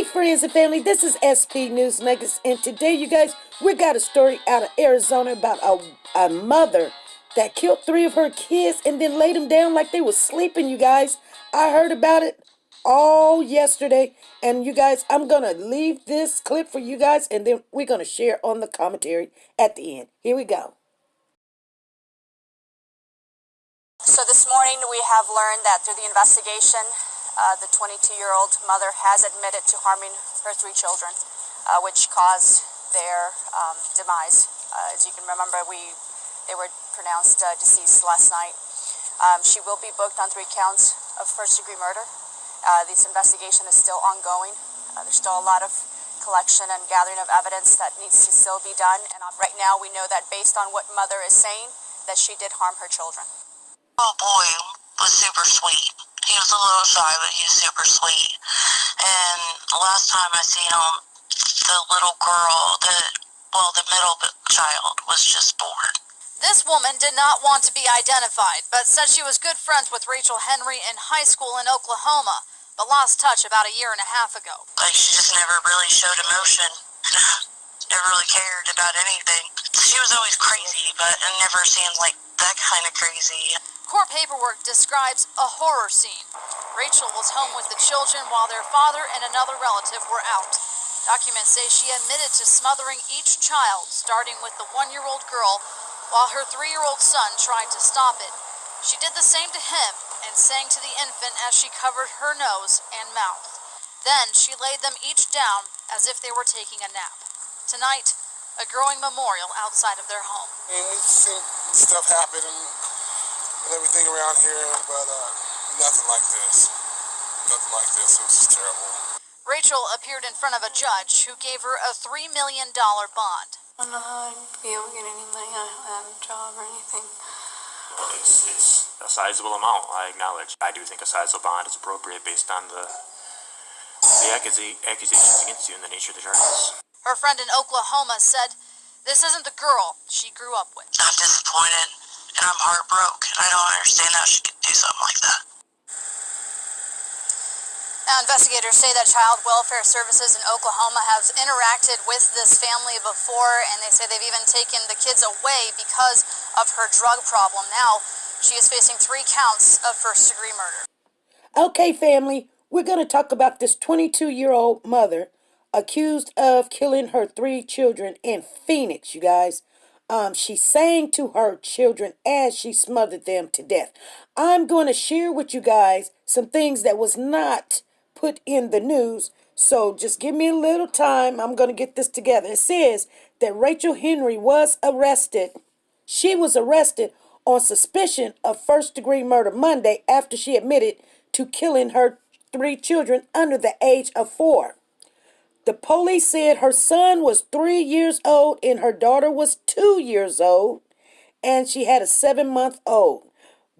friends and family, this is SP News Nuggets, and today, you guys, we got a story out of Arizona about a mother that killed three of her kids and then laid them down like they were sleeping, you guys. I heard about it all yesterday, and you guys, I'm going to leave this clip for you guys, and then we're going to share on the commentary at the end. Here we go. So this morning we have learned that through the investigation, the 22-year-old mother has admitted to harming her three children, which caused their demise. As you can remember, they were pronounced deceased last night. She will be booked on 3 counts of first-degree murder. This investigation is still ongoing. There's still a lot of collection and gathering of evidence that needs to still be done. And right now we know that based on what mother is saying, that she did harm her children. Little boy was super sweet. He was a little shy, but he was super sweet. And last time I seen him, the little girl, the middle child was just born. This woman did not want to be identified, but said she was good friends with Rachel Henry in high school in Oklahoma, but lost touch about 1.5 years ago. Like, she just never really showed emotion. Never really cared about anything. She was always crazy, but it never seemed like that kind of crazy. Court paperwork describes a horror scene. Rachel was home with the children while their father and another relative were out. Documents say she admitted to smothering each child, starting with the 1-year-old girl, while her 3-year-old son tried to stop it. She did the same to him and sang to the infant as she covered her nose and mouth. Then she laid them each down as if they were taking a nap. Tonight, a growing memorial outside of their home. And we've seen stuff happen and everything around here, but nothing like this. Nothing like this. It was just terrible. Rachel appeared in front of a judge who gave her a $3 million bond. I don't know how I'd be able to get any money. I don't have a job or anything. Well, it's a sizable amount, I acknowledge. I do think a sizable bond is appropriate based on the accusations against you and the nature of the charges. Her friend in Oklahoma said, "This isn't the girl she grew up with." I'm disappointed, and I'm heartbroken. I don't understand how she could do something like that. Now, investigators say that Child Welfare Services in Oklahoma have interacted with this family before, and they say they've even taken the kids away because of her drug problem. Now, she is facing 3 counts of first-degree murder. Okay, family, we're going to talk about this 22-year-old mother accused of killing her 3 children in Phoenix, you guys. She sang to her children as she smothered them to death. I'm going to share with you guys some things that was not put in the news, so just give me a little time. I'm going to get this together. It says that Rachel Henry was arrested. She was arrested on suspicion of first-degree murder Monday after she admitted to killing her 3 children under the age of 4. The police said her son was 3 years old and her daughter was 2 years old, and she had a 7-month-old.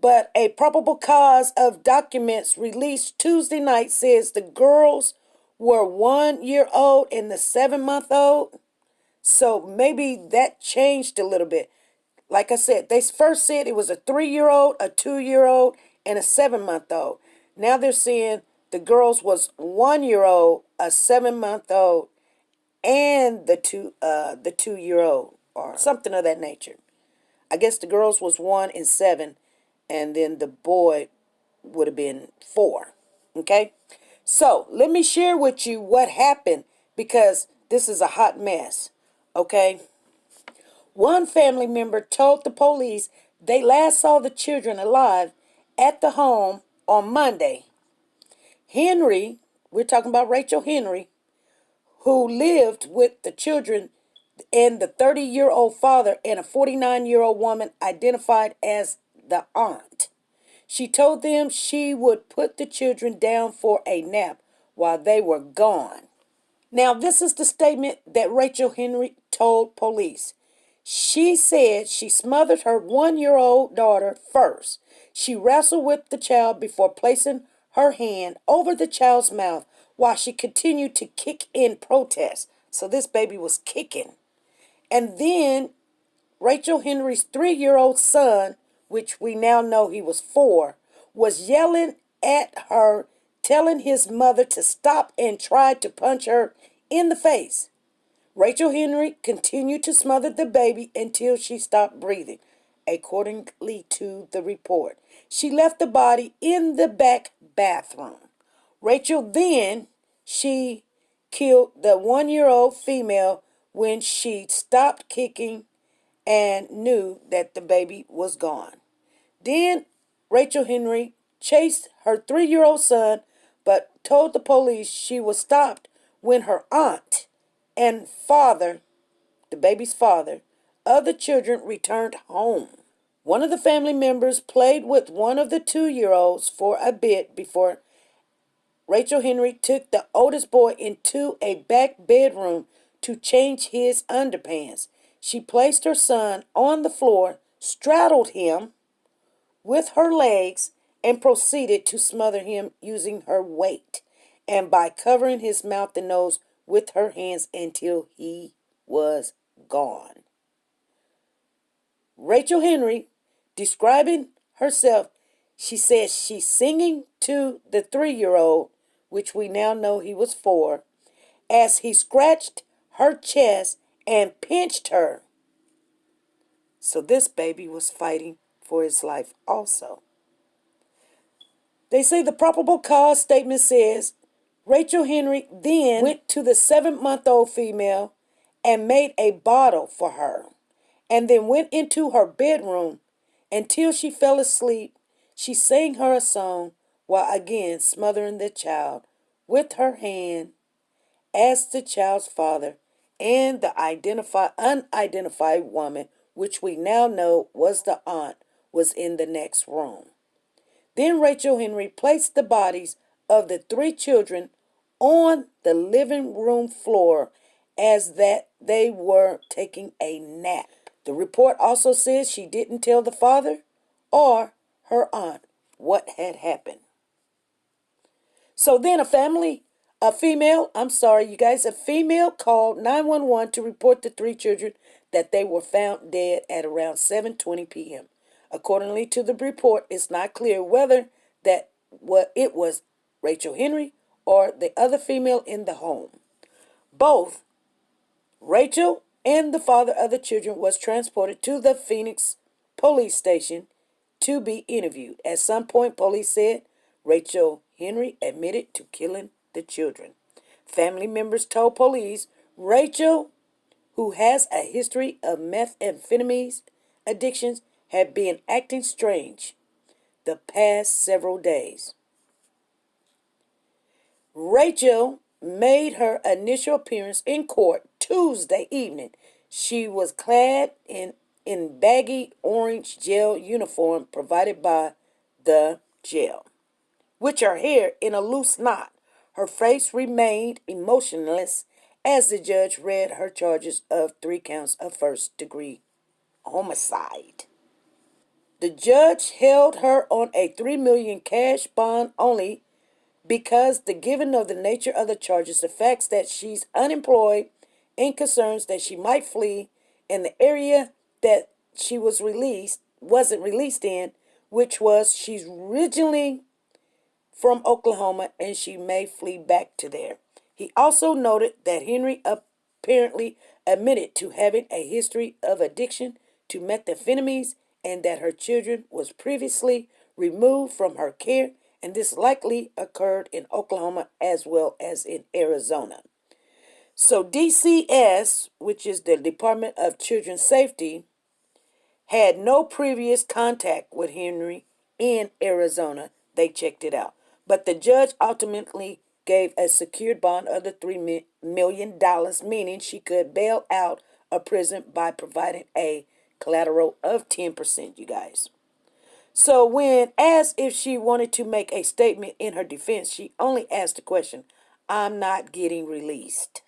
But a probable cause of documents released Tuesday night says the girls were 1 year old and the 7-month-old. So maybe that changed a little bit. Like I said, they first said it was a 3-year-old, a 2-year-old, and a 7-month-old. Now they're saying the girls was 1 year old, a 7-month-old, and the 2-year-old, or something of that nature. I guess the girls was 1 and 7, and then the boy would have been 4. Okay? So let me share with you what happened, because this is a hot mess. Okay? One family member told the police they last saw the children alive at the home on Monday. Henry, we're talking about Rachel Henry, who lived with the children and the 30-year-old father and a 49-year-old woman identified as the aunt. She told them she would put the children down for a nap while they were gone. Now, this is the statement that Rachel Henry told police. She said she smothered her 1-year-old daughter first. She wrestled with the child before placing her hand over the child's mouth while she continued to kick in protest. So this baby was kicking. And then Rachel Henry's 3-year-old son, which we now know he was 4, was yelling at her telling his mother to stop and tried to punch her in the face. Rachel Henry continued to smother the baby until she stopped breathing, accordingly to the report. She left the body in the back bathroom. Rachel then, she killed the 1-year-old female when she stopped kicking and knew that the baby was gone. Then Rachel Henry chased her 3-year-old son, but told the police she was stopped when her aunt and father, the baby's father, of the children returned home. One of the family members played with one of the 2-year-olds for a bit before Rachel Henry took the oldest boy into a back bedroom to change his underpants. She placed her son on the floor, straddled him with her legs, and proceeded to smother him using her weight and by covering his mouth and nose with her hands until he was gone. Rachel Henry, describing herself, she says she's singing to the 3-year-old, which we now know he was 4, as he scratched her chest and pinched her. So this baby was fighting for his life also. They say the probable cause statement says Rachel Henry then went to the 7-month-old female and made a bottle for her, and then went into her bedroom until she fell asleep. She sang her a song while again smothering the child with her hand as the child's father and the unidentified woman, which we now know was the aunt, was in the next room. Then Rachel Henry placed the bodies of the 3 children on the living room floor as that they were taking a nap. The report also says she didn't tell the father or her aunt what had happened. So then a female called 911 to report the 3 children that they were found dead at around 7:20 p.m. Accordingly to the report, it's not clear whether it was Rachel Henry or the other female in the home. Both Rachel and the father of the children was transported to the Phoenix police station to be interviewed. At some point, police said Rachel Henry admitted to killing the children. Family members told police Rachel, who has a history of methamphetamine addictions, had been acting strange the past several days. Rachel made her initial appearance in court Tuesday evening. She was clad in baggy orange jail uniform provided by the jail, which her hair in a loose knot. Her face remained emotionless as the judge read her charges of 3 counts of first-degree homicide. The judge held her on a $3 million cash bond only because given of the nature of the charges, the facts that she's unemployed, and concerns that she might flee in the area that she wasn't released in, which was she's originally from Oklahoma and she may flee back to there. He also noted that Henry apparently admitted to having a history of addiction to methamphetamines and that her children was previously removed from her care, and this likely occurred in Oklahoma as well as in Arizona. So DCS, which is the Department of Children's Safety, had no previous contact with Henry in Arizona. They checked it out. But the judge ultimately gave a secured bond of the $3 million, meaning she could bail out of prison by providing a collateral of 10%, you guys. So when asked if she wanted to make a statement in her defense, she only asked the question, "I'm not getting released."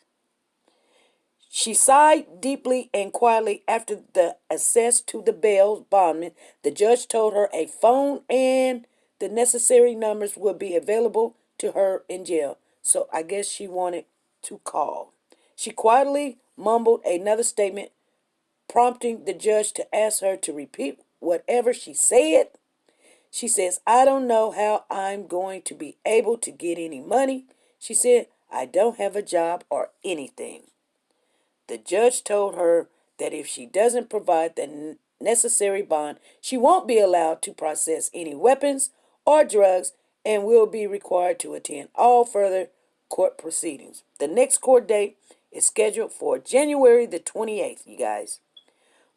She sighed deeply and quietly after the access to the bail bondman. The judge told her a phone and the necessary numbers would be available to her in jail. So I guess she wanted to call. She quietly mumbled another statement, prompting the judge to ask her to repeat whatever she said. She says, I don't know how I'm going to be able to get any money. She said, I don't have a job or anything. The judge told her that if she doesn't provide the necessary bond, she won't be allowed to process any weapons or drugs and will be required to attend all further court proceedings. The next court date is scheduled for January the 28th, you guys.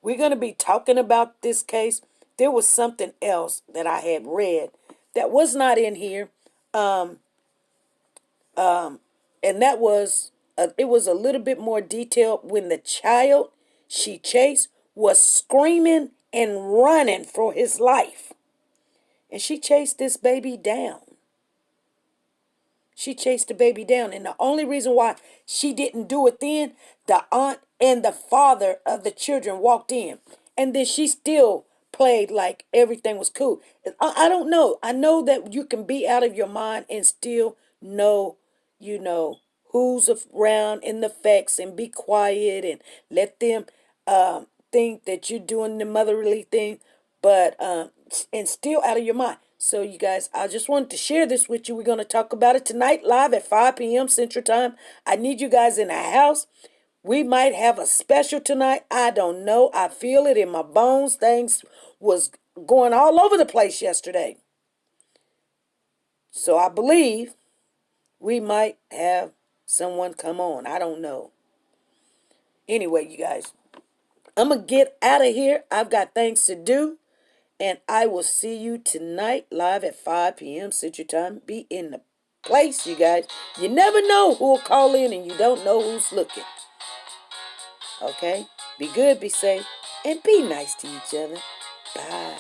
We're going to be talking about this case. There was something else that I had read that was not in here. And that was, it was a little bit more detailed when the child she chased was screaming and running for his life. And she chased this baby down. She chased the baby down. And the only reason why she didn't do it then, the aunt and the father of the children walked in. And then she still played like everything was cool. I don't know. I know that you can be out of your mind and still know, who's around in the facts and be quiet and let them think that you're doing the motherly thing, but and still out of your mind. So, you guys, I just wanted to share this with you. We're going to talk about it tonight live at 5 p.m. Central Time. I need you guys in the house. We might have a special tonight. I don't know. I feel it in my bones. Things was going all over the place yesterday. So I believe we might have someone come on. I don't know. Anyway, you guys, I'm going to get out of here. I've got things to do. And I will see you tonight live at 5 p.m. Central Time. Be in the place, you guys. You never know who will call in and you don't know who's looking. Okay? Be good, be safe, and be nice to each other. Bye.